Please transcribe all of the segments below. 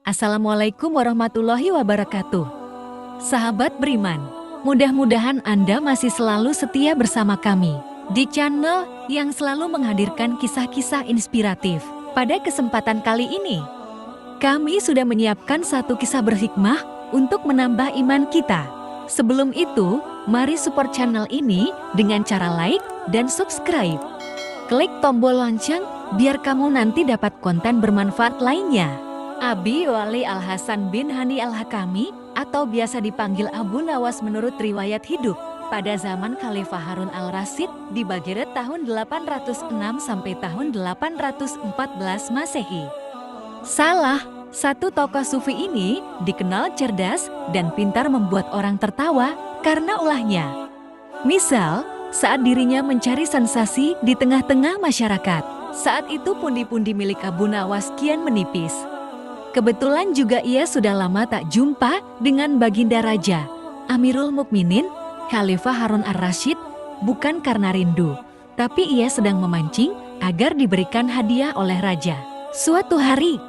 Assalamualaikum warahmatullahi wabarakatuh. Sahabat beriman, mudah-mudahan Anda masih selalu setia bersama kami di channel yang selalu menghadirkan kisah-kisah inspiratif. Pada kesempatan kali ini, kami sudah menyiapkan satu kisah berhikmah untuk menambah iman kita. Sebelum itu, mari support channel ini dengan cara like dan subscribe. Klik tombol lonceng biar kamu nanti dapat konten bermanfaat lainnya. Abi Wali Al-Hasan bin Hani Al-Hakami atau biasa dipanggil Abu Nawas menurut riwayat hidup pada zaman Khalifah Harun Al-Rasyid di Baghdad tahun 806 sampai tahun 814 Masehi. Salah satu tokoh sufi ini dikenal cerdas dan pintar membuat orang tertawa karena ulahnya. Misal, saat dirinya mencari sensasi di tengah-tengah masyarakat, saat itu pundi-pundi milik Abu Nawas kian menipis. Kebetulan juga ia sudah lama tak jumpa dengan Baginda Raja Amirul Mukminin Khalifah Harun Ar-Rasyid, bukan karena rindu, tapi ia sedang memancing agar diberikan hadiah oleh Raja. Suatu hari,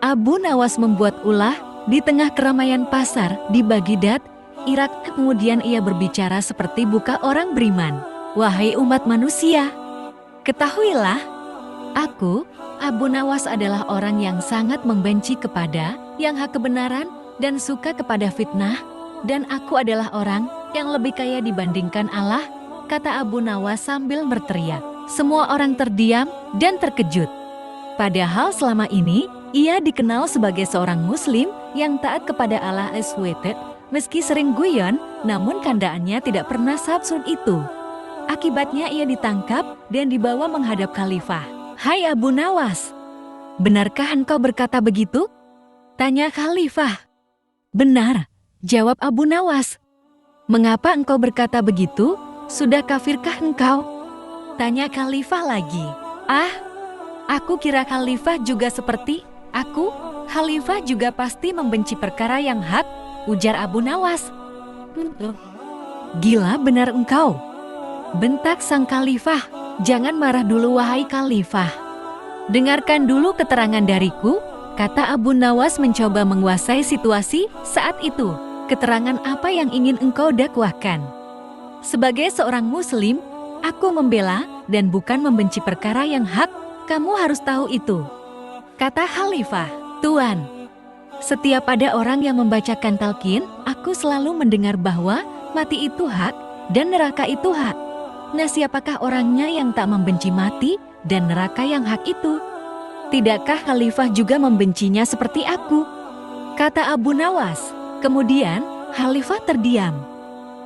Abu Nawas membuat ulah di tengah keramaian pasar di Baghdad, Irak. Kemudian ia berbicara seperti buka orang beriman. Wahai umat manusia, ketahuilah, aku, Abu Nawas adalah orang yang sangat membenci kepada yang hak kebenaran dan suka kepada fitnah, dan aku adalah orang yang lebih kaya dibandingkan Allah, kata Abu Nawas sambil berteriak. Semua orang terdiam dan terkejut. Padahal selama ini, ia dikenal sebagai seorang muslim yang taat kepada Allah SWT, meski sering guyon, namun kandaannya tidak pernah sabsun itu. Akibatnya ia ditangkap dan dibawa menghadap khalifah. Hai Abu Nawas, benarkah engkau berkata begitu? Tanya khalifah. Benar, jawab Abu Nawas. Mengapa engkau berkata begitu? Sudah kafirkah engkau? Tanya khalifah lagi. Aku kira khalifah juga seperti aku. Khalifah juga pasti membenci perkara yang hak, ujar Abu Nawas. Gila benar engkau, bentak sang khalifah. Jangan marah dulu wahai khalifah. Dengarkan dulu keterangan dariku, kata Abu Nawas mencoba menguasai situasi saat itu. Keterangan apa yang ingin engkau dakwahkan? Sebagai seorang muslim, aku membela dan bukan membenci perkara yang hak, kamu harus tahu itu. Kata khalifah, Tuan, setiap ada orang yang membacakan talqin, aku selalu mendengar bahwa mati itu hak dan neraka itu hak. Nah, siapakah orangnya yang tak membenci mati dan neraka yang hak itu? Tidakkah khalifah juga membencinya seperti aku? Kata Abu Nawas. Kemudian khalifah terdiam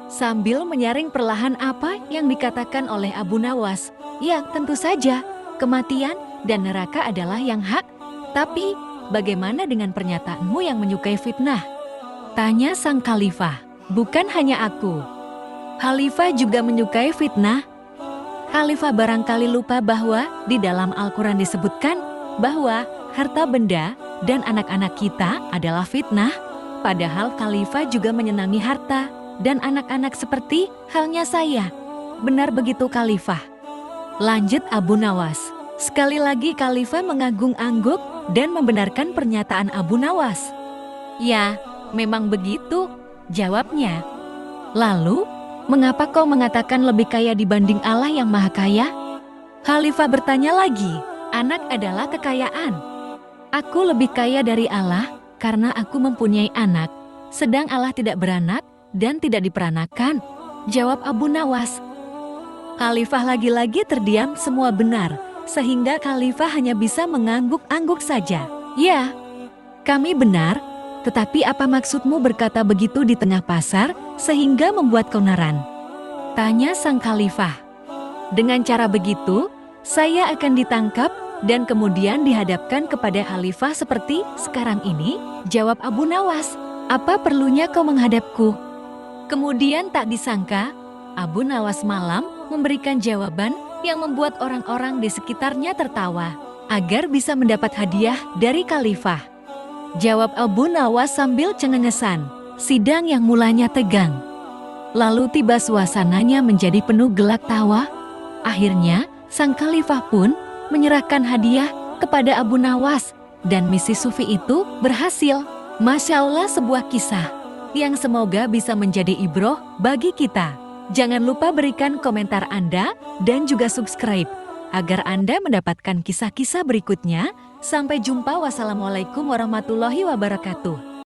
sambil menyaring perlahan apa yang dikatakan oleh Abu Nawas. Ya, tentu saja kematian dan neraka adalah yang hak. Tapi bagaimana dengan pernyataanmu yang menyukai fitnah? Tanya sang khalifah. Bukan hanya aku, khalifah juga menyukai fitnah. Khalifah barangkali lupa bahwa di dalam Al-Quran disebutkan bahwa harta benda dan anak-anak kita adalah fitnah. Padahal khalifah juga menyenangi harta dan anak-anak seperti halnya saya. Benar begitu khalifah? Lanjut Abu Nawas. Sekali lagi khalifah mengangguk-angguk dan membenarkan pernyataan Abu Nawas. Ya, memang begitu, jawabnya. Lalu, mengapa kau mengatakan lebih kaya dibanding Allah yang Maha Kaya? Khalifah bertanya lagi. Anak adalah kekayaan. Aku lebih kaya dari Allah karena aku mempunyai anak, sedang Allah tidak beranak dan tidak diperanakan, jawab Abu Nawas. Khalifah lagi-lagi terdiam, semua benar, sehingga khalifah hanya bisa mengangguk-angguk saja. Ya, kami benar, tetapi apa maksudmu berkata begitu di tengah pasar sehingga membuat keonaran? Tanya sang khalifah. Dengan cara begitu, saya akan ditangkap dan kemudian dihadapkan kepada khalifah seperti sekarang ini, jawab Abu Nawas. Apa perlunya kau menghadapku? Kemudian tak disangka, Abu Nawas malam memberikan jawaban yang membuat orang-orang di sekitarnya tertawa agar bisa mendapat hadiah dari khalifah. Jawab Abu Nawas sambil cengengesan. Sidang yang mulanya tegang, lalu tiba suasananya menjadi penuh gelak tawa. Akhirnya, sang khalifah pun menyerahkan hadiah kepada Abu Nawas dan misi Sufi itu berhasil. Masya Allah, sebuah kisah yang semoga bisa menjadi ibroh bagi kita. Jangan lupa berikan komentar Anda dan juga subscribe agar Anda mendapatkan kisah-kisah berikutnya. Sampai jumpa, wassalamualaikum warahmatullahi wabarakatuh.